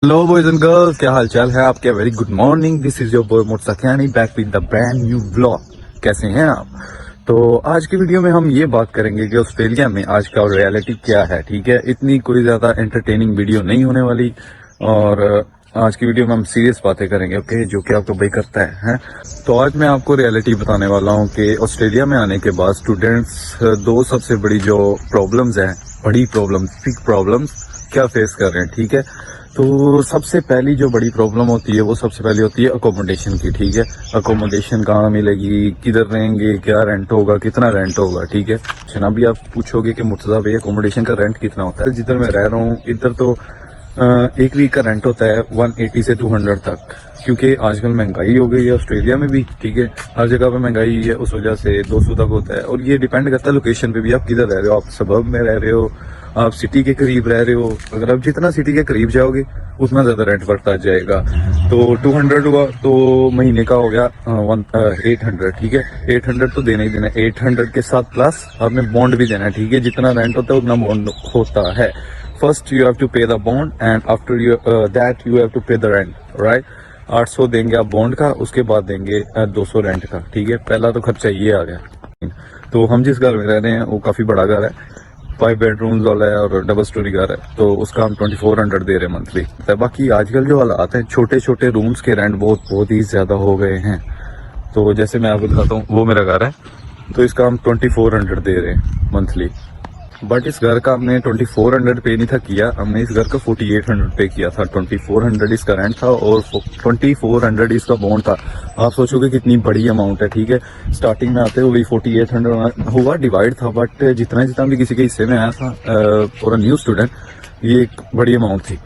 Hello boys and girls, क्या हाल चाल है आपके। Very good morning, this is your boy Murskiyani back with the brand new blog. कैसे हैं आप। तो आज की वीडियो में हम ये बात करेंगे कि ऑस्ट्रेलिया में आज का रियलिटी क्या है। ठीक है, इतनी कोई ज्यादा एंटरटेनिंग वीडियो नहीं होने वाली और आज की वीडियो में हम सीरियस बातें करेंगे, ओके, जो कि आपको भाई करता है। तो आज मैं आपको रियलिटी बताने वाला हूँ कि ऑस्ट्रेलिया में आने के बाद स्टूडेंट्स दो सबसे बड़ी जो प्रॉब्लम्स हैं, बड़ी प्रॉब्लम्स, बिग प्रॉब्लम्स क्या फेस कर रहे हैं। ठीक है, तो सबसे पहली जो बड़ी प्रॉब्लम होती है वो सबसे पहली होती है अकोमोडेशन की। ठीक है, अकोमोडेशन कहाँ मिलेगी, किधर रहेंगे, क्या रेंट होगा, कितना रेंट होगा। ठीक है, अभी आप पूछोगे कि मुर्तजा भाई अकोमोडेशन का रेंट कितना होता है। जिधर मैं रह रहा हूँ इधर तो एक वीक का रेंट होता है 180 से 200 तक, क्योंकि आजकल महंगाई हो गई है ऑस्ट्रेलिया में भी। ठीक है, हर जगह पे महंगाई है, उस वजह से 200 तक होता है। और ये डिपेंड करता है लोकेशन पे भी, आप किधर रह रहे हो। आप सबब में रह रहे हो, आप सिटी के करीब रह रहे हो, अगर आप जितना सिटी के करीब जाओगे उतना ज्यादा रेंट बढ़ता जाएगा। तो 200 हुआ तो महीने का हो गया 800। ठीक है, 800 तो देना ही देना है। 800 के साथ प्लस आपने बॉन्ड भी देना है। ठीक है, जितना रेंट होता है उतना बॉन्ड होता है। First you have to pay the bond and after that you have to pay the rent, right. 800 देंगे आप बॉन्ड का, उसके बाद देंगे 200 रेंट का। ठीक है, पहला तो खर्चा ये आ गया। तो हम जिस घर में रह रहे हैं वो काफी बड़ा घर है, 5 बेडरूम्स वाला है और डबल स्टोरी घर है, तो उसका हम 2400 दे रहे हैं मंथली। बाकी आजकल जो हालात हैं, छोटे छोटे रूम्स के रेंट बहुत ही ज्यादा हो गए हैं। तो जैसे मैं आपको दिखाता हूँ, वो मेरा घर है, तो इसका हम 2400 दे रहे हैं मंथली। बट इस घर का हमने 2400 पे नहीं था किया, हमने इस घर का 4800 पे किया था। 2400 इसका रेंट था और 2400 इसका बॉन्ड था। आप सोचोगे कितनी बड़ी अमाउंट है। ठीक है, स्टार्टिंग में आते हुए 4800 हुआ, डिवाइड था, बट जितना जितना भी किसी के हिस्से में आया था फॉर अ न्यू स्टूडेंट, ये एक बड़ी अमाउंट थी।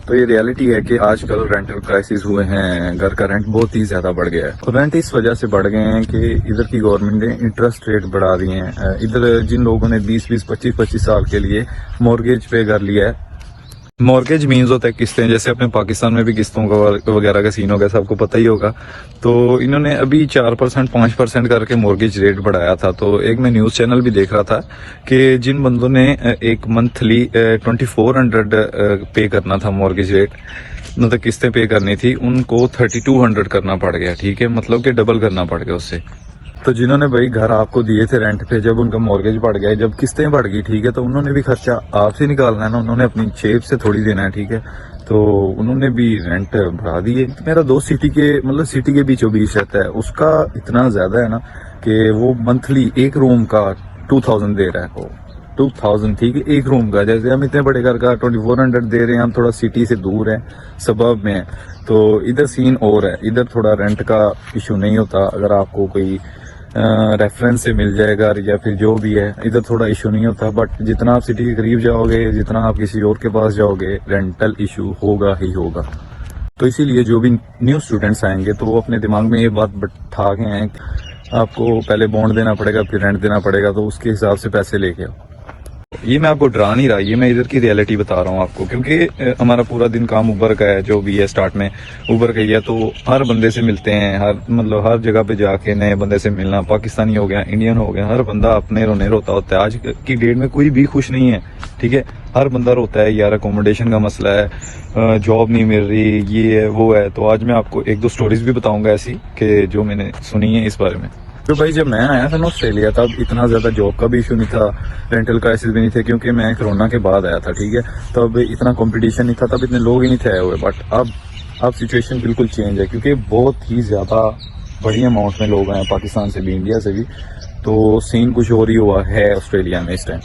तो ये रियलिटी है कि आजकल रेंटल क्राइसिस हुए हैं, घर का रेंट बहुत ही ज्यादा बढ़ गया है। और रेंट इस वजह से बढ़ गए हैं कि इधर की गवर्नमेंट ने इंटरेस्ट रेट बढ़ा दिए हैं। इधर जिन लोगों ने 20-20, 25-25 साल के लिए मॉर्गेज पे कर लिया है, मॉर्गेज मीन्स होता है किस्तें, जैसे अपने पाकिस्तान में भी किस्तों का वगैरह का सीन हो गया, सबको पता ही होगा। तो इन्होंने अभी 4%, 5% करके मॉर्गेज रेट बढ़ाया था। तो एक मैं न्यूज चैनल भी देख रहा था कि जिन बंदों ने एक मंथली 2400 पे करना था मॉर्गेज रेट, मतलब किस्तें पे करनी थी, उनको 3200 करना पड़ गया। ठीक है, मतलब कि डबल करना पड़ गया उससे। तो जिन्होंने भाई घर आपको दिए थे रेंट पे, जब उनका मॉर्गेज बढ़ गया, जब किस्तें बढ़ गई, ठीक है, तो उन्होंने भी खर्चा आपसे निकालना है ना, उन्होंने अपनी जेब से थोड़ी देना है। ठीक है, तो उन्होंने भी रेंट बढ़ा दिए। मेरा दोस्त सिटी के, मतलब सिटी के बीचों बीच रहता है, उसका इतना ज्यादा है ना कि वो मंथली एक रूम का 2000 दे रहा है। वो 2000, ठीक है, एक रूम का। जैसे हम इतने बड़े घर का 2400 दे रहे हैं, हम थोड़ा सिटी से दूर है, सबब में है, तो इधर सीन और है। इधर थोड़ा रेंट का इशू नहीं होता, अगर आपको कोई रेफरेंस से मिल जाएगा या फिर जो भी है, इधर थोड़ा इशू नहीं होता। बट जितना आप सिटी के करीब जाओगे, जितना आप किसी और के पास जाओगे, रेंटल इशू होगा ही होगा। तो इसीलिए जो भी न्यू स्टूडेंट्स आएंगे तो वो अपने दिमाग में ये बात बैठा के हैं कि आपको पहले बॉन्ड देना पड़ेगा, फिर रेंट देना पड़ेगा, तो उसके हिसाब से पैसे लेके आओ। ये मैं आपको डरा नहीं रहा, ये मैं इधर की रियलिटी बता रहा हूँ आपको, क्योंकि हमारा पूरा दिन काम उबर का है, जो भी है स्टार्ट में उबर का ही है। तो हर बंदे से मिलते हैं, मतलब हर जगह पे जाके नए बंदे से मिलना, पाकिस्तानी हो गया, इंडियन हो गया, हर बंदा अपने रोने रोता होता है। आज की डेट में कोई भी खुश नहीं है। ठीक है, हर बंदा रोता है यार अकोमोडेशन का मसला है, जॉब नहीं मिल रही, ये है वो है। तो आज मैं आपको एक दो स्टोरीज भी बताऊंगा ऐसी कि जो मैंने सुनी है इस बारे में। तो भाई जब मैं आया था ना ऑस्ट्रेलिया, तब इतना ज्यादा जॉब का भी इशू नहीं था, रेंटल क्राइसिस भी नहीं थे, क्योंकि मैं कोरोना के बाद आया था। ठीक है, तब इतना कंपटीशन नहीं था, तब इतने लोग ही नहीं थे आए हुए। बट अब सिचुएशन बिल्कुल चेंज है, क्योंकि बहुत ही ज्यादा बड़ी अमाउंट में लोग आए, पाकिस्तान से भी, इंडिया से भी। तो सीन कुछ और ही हुआ है ऑस्ट्रेलिया में इस टाइम।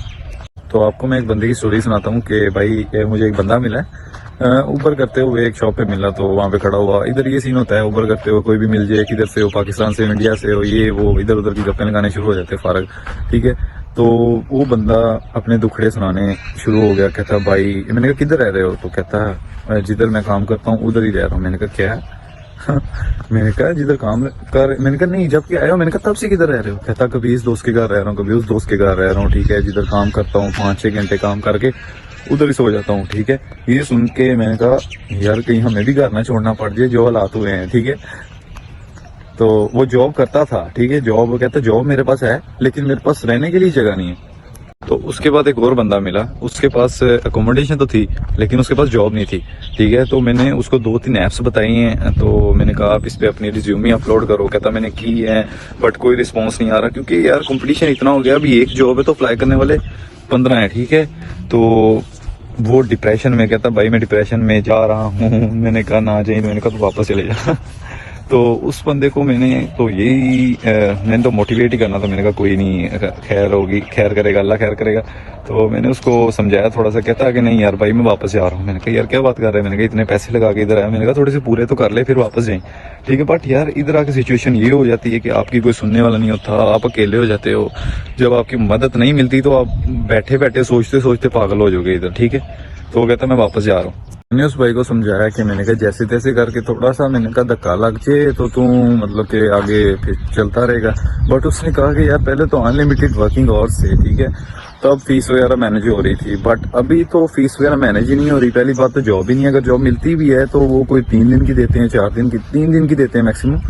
तो आपको मैं एक बंदे की स्टोरी सुनाता हूँ कि भाई मुझे एक बंदा मिला है ऊबर करते हुए, एक शॉप पे मिला, तो वहां पे खड़ा हुआ। इधर ये सीन होता है, ऊबर करते हुए कोई भी मिल जाए, किधर से हो, पाकिस्तान से हो, इंडिया से हो, ये वो इधर उधर की गप्पे लगाने शुरू हो जाते हैं फारग। ठीक है, तो वो बंदा अपने दुखड़े सुनाने शुरू हो गया। कहता भाई, मैंने कहा किधर रह रहे हो, तो कहता जिधर मैं काम करता हूँ उधर ही रह रहा हूँ। मैंने कहा क्या मैंने कहा जिधर काम कर, मैंने कहा नहीं, जब के आए हो। मैंने कहा तब से किधर रह रहे हो। कहता कभी इस दोस्त के घर रह रहा हूँ, कभी उस दोस्त के घर रह रहा हूँ। ठीक है, जिधर काम करता हूँ 5-6 घंटे काम करके उधर ही सो जाता हूँ। ठीक है, ये सुन के मैंने कहा यार कहीं हमें भी घर ना छोड़ना पड़ जाए, जो हालात हुए हैं। ठीक है, तो वो जॉब करता था। ठीक है, जॉब, कहता जॉब मेरे पास है, लेकिन मेरे पास रहने के लिए जगह नहीं है। तो उसके बाद एक और बंदा मिला, उसके पास अकोमोडेशन तो थी लेकिन उसके पास जॉब नहीं थी, ठीक है। तो मैंने उसको 2-3 ऐप्स बताई हैं, तो मैंने कहा आप इस पे अपनी रिज्यूमे अपलोड करो। कहता मैंने की है बट कोई रिस्पांस नहीं आ रहा, क्योंकि यार कंपटीशन इतना हो गया, अभी एक जॉब है तो अप्लाई करने वाले 15 हैं, ठीक है। तो वो डिप्रेशन में, कहता भाई मैं डिप्रेशन में जा रहा हूँ। मैंने कहा ना जाइए, मैंने कहा तो वापस चले जा। तो उस बंदे को मैंने तो यही मैंने तो मोटिवेट ही करना था। मैंने कहा कोई नहीं, खैर होगी, खैर करेगा अल्लाह, खैर करेगा। तो मैंने उसको समझाया थोड़ा सा। कहता कि नहीं यार भाई मैं वापस जा रहा हूँ। मैंने कहा यार क्या बात कर रहे हैं। मैंने कहा इतने पैसे लगा के इधर आया, मैंने कहा थोड़े से पूरे तो कर ले फिर वापस जाएं, ठीक है। बट यार इधर आके सिचुएशन ये हो जाती है कि आपकी कोई सुनने वाला नहीं होता, आप अकेले हो जाते हो। जब आपकी मदद नहीं मिलती तो आप बैठे बैठे सोचते सोचते पागल हो जाओगे इधर, ठीक है। तो वो कहता मैं वापस जा रहा हूँ। मैंने उस भाई को समझाया कि मैंने कहा जैसे तैसे करके थोड़ा सा, मैंने कहा धक्का लग जाए तो तू मतलब कि आगे फिर चलता रहेगा। बट उसने कहा कि यार पहले तो अनलिमिटेड वर्किंग आवर्स थे, ठीक है, तब फीस वगैरह मैनेज हो रही थी। बट अभी तो फीस वगैरह मैनेज ही नहीं हो रही। पहली बात तो जॉब ही नहीं है, अगर जॉब मिलती भी है तो वो कोई 3 दिन की देते हैं, 4 दिन की, 3 दिन की देते हैं मैक्सिमम।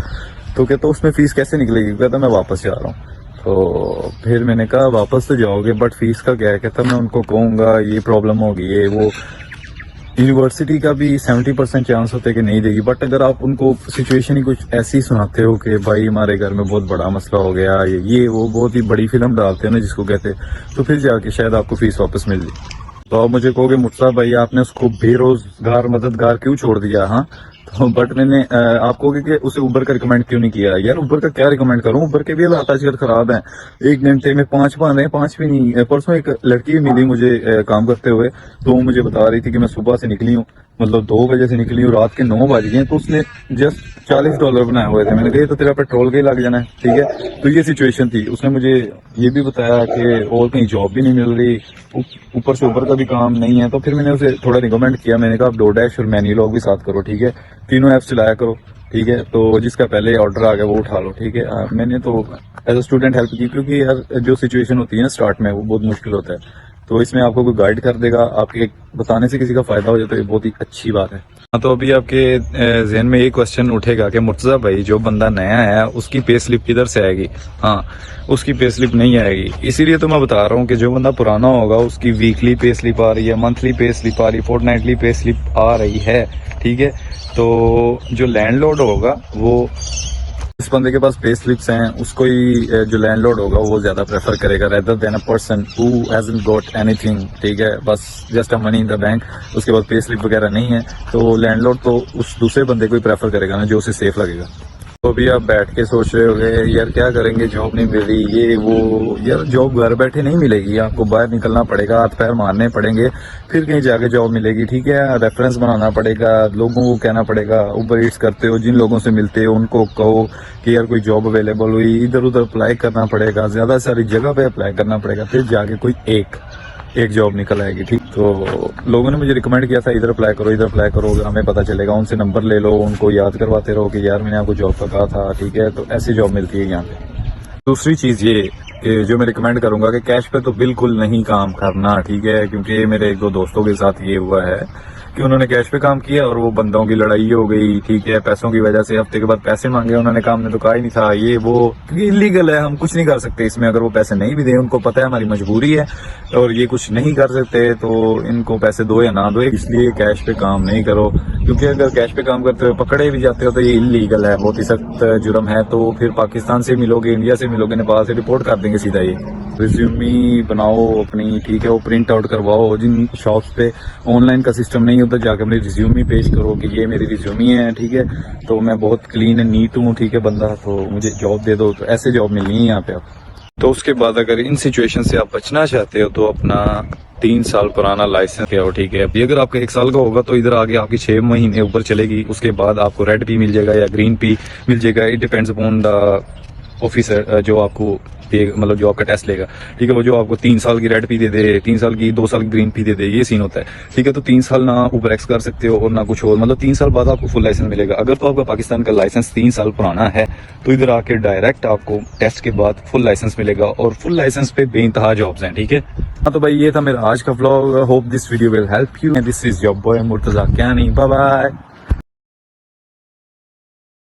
तो कहता उसमें फीस कैसे निकलेगी। कहता मैं वापस जा रहा हूँ। तो फिर मैंने कहा वापस तो जाओगे बट फीस का क्या है। कहता मैं उनको कहूँगा ये प्रॉब्लम होगी, ये वो। यूनिवर्सिटी का भी 70% चांस होते हैं कि नहीं देगी। बट अगर आप उनको सिचुएशन ही कुछ ऐसी सुनाते हो कि भाई हमारे घर में बहुत बड़ा मसला हो गया, ये वो बहुत ही बड़ी फिल्म डालते हैं ना जिसको कहते हैं, तो फिर जाके शायद आपको फीस वापस मिल जाए। तो आप मुझे कहोगे मुर्तजा भाई आपने उसको बेरोजगार मददगार क्यों छोड़ दिया। हाँ तो बट मैंने आप कहोगे कि उसे उबर का रिकमेंड क्यों नहीं किया। यार उबर का क्या रिकमेंड करूं, उबर के भी हालात आजकल खराब हैं। 1 घंटे में 5 बन रहे हैं, 5 भी नहीं। परसों एक लड़की मिली मुझे काम करते हुए, तो वो मुझे बता रही थी कि मैं सुबह से निकली हूँ, मतलब 2 बजे से निकली हूँ, रात के 9 बज गए। तो उसने जस्ट $40 बनाए हुए थे। मैंने कहा तो तेरा पेट्रोल का ही लग जाना है, ठीक है। तो ये सिचुएशन थी। उसने मुझे ये भी बताया कि और कहीं जॉब भी नहीं मिल रही, ऊपर से उबर का भी काम नहीं है। तो फिर मैंने उसे थोड़ा रिकमेंड किया। मैंने कहा आप डोडैश और मैन्यूलॉग भी साथ करो, ठीक है, तीनों ऐप्स चलाया करो, ठीक है। तो जिसका पहले ऑर्डर आ गया वो उठा लो, ठीक है। मैंने तो एज अ स्टूडेंट हेल्प की, क्योंकि यार जो सिचुएशन होती है ना स्टार्ट में वो बहुत मुश्किल होता है। तो इसमें आपको कोई गाइड कर देगा, आपके बताने से किसी का फायदा हो जाए तो ये बहुत ही अच्छी बात है। हाँ तो अभी आपके जहन में ये क्वेश्चन उठेगा कि मुर्तजा भाई जो बंदा नया है उसकी पे स्लिप किधर से आएगी। हाँ उसकी पे स्लिप नहीं आएगी, इसीलिए तो मैं बता रहा हूँ कि जो बंदा पुराना होगा उसकी वीकली पे स्लिप आ रही है, मंथली पे स्लिप आ रही है, फोर्टनाइटली पे स्लिप आ रही है, ठीक है। तो जो लैंडलॉर्ड होगा वो, इस बंदे के पास पे स्लिप्स हैं, उसको ही जो लैंडलॉर्ड होगा वो ज्यादा प्रेफर करेगा rather than a person who hasn't got anything, ठीक है, बस just a money in the bank, उसके बाद पे स्लिप वगैरह नहीं है। तो लैंडलॉर्ड तो उस दूसरे बंदे को ही प्रेफर करेगा ना जो उसे सेफ लगेगा। तो अभी आप बैठ के सोच रहे होगे यार क्या करेंगे, जॉब नहीं मिल रही, ये वो। यार जॉब घर बैठे नहीं मिलेगी, आपको बाहर निकलना पड़ेगा, हाथ पैर मारने पड़ेंगे, फिर कहीं जाके जॉब मिलेगी, ठीक है। रेफरेंस बनाना पड़ेगा, लोगों को कहना पड़ेगा, उबर ईट्स करते हो जिन लोगों से मिलते हो उनको कहो कि यार कोई जॉब अवेलेबल हुई, इधर उधर अप्लाई करना पड़ेगा, ज्यादा सारी जगह पे अप्लाई करना पड़ेगा, फिर जाके कोई एक जॉब निकल आएगी, ठीक। तो लोगों ने मुझे रिकमेंड किया था इधर अप्लाई करो, इधर अप्लाई करो, हमें पता चलेगा। उनसे नंबर ले लो, उनको याद करवाते रहो कि यार मैंने आपको जॉब का कहा था, ठीक है। तो ऐसी जॉब मिलती है यहाँ पे। दूसरी चीज ये कि जो मैं रिकमेंड करूंगा कि कैश पे तो बिल्कुल नहीं काम करना, ठीक है, क्योंकि मेरे 1-2 दोस्तों के साथ ये हुआ है कि उन्होंने कैश पे काम किया और वो बंदों की लड़ाई हो गई, ठीक है, पैसों की वजह से। हफ्ते के बाद पैसे मांगे उन्होंने, काम ने तो कहा ही नहीं था, ये वो, क्योंकि इलीगल है, हम कुछ नहीं कर सकते इसमें। अगर वो पैसे नहीं भी दें, उनको पता है हमारी मजबूरी है और ये कुछ नहीं कर सकते, तो इनको पैसे दो या ना दो, इसलिए कैश पे काम नहीं करो। क्योंकि अगर कैश पे काम करते हुए पकड़े भी जाते हो तो ये इलीगल है, बहुत ही सख्त जुर्म है। तो फिर पाकिस्तान से मिलोगे, इंडिया से मिलोगे, नेपाल से रिपोर्ट कर देंगे सीधा। ये रिज्यूमी बनाओ अपनी, ठीक है, वो प्रिंट आउट करवाओ। जिन शॉप्स पे ऑनलाइन का सिस्टम नहीं होता जाके अपनी रिज्यूमी पेश करो कि ये मेरी रिज्यूमी है, ठीक है, तो मैं बहुत क्लीन एंड नीट हूँ, ठीक है बंदा, तो मुझे जॉब दे दो। तो ऐसे जॉब मिलनी है यहाँ पे आप। तो उसके बाद अगर इन सिचुएशन से आप बचना चाहते हो तो अपना 3 साल पुराना लाइसेंस क्या हो, ठीक है। अभी अगर आपका 1 साल का होगा तो इधर आगे आपकी 6 महीने ऊपर चलेगी, उसके बाद आपको रेड पी मिल जाएगा या ग्रीन पी मिल जाएगा। It depends upon the officer जो आपको मतलब जो आपका टेस्ट लेगा, ठीक है, वो जो आपको 3 साल की रेड पी दे दे, 3 साल की, 2 साल की ग्रीन पी दे दे, ये सीन होता है, ठीक है। तो 3 साल ना ऊबर एक्स कर सकते हो और ना कुछ और, मतलब 3 साल बाद आपको फुल लाइसेंस मिलेगा। अगर तो आपका पाकिस्तान का लाइसेंस 3 साल पुराना है तो इधर आके डायरेक्ट आपको टेस्ट के बाद फुल लाइसेंस मिलेगा और फुल लाइसेंस पे बेइंतहा जॉब्स हैं, ठीक है। हाँ तो भाई ये था मेरा आज का vlog. Hope this video will help you. This is your boy Murtaza Kiyani. Bye bye.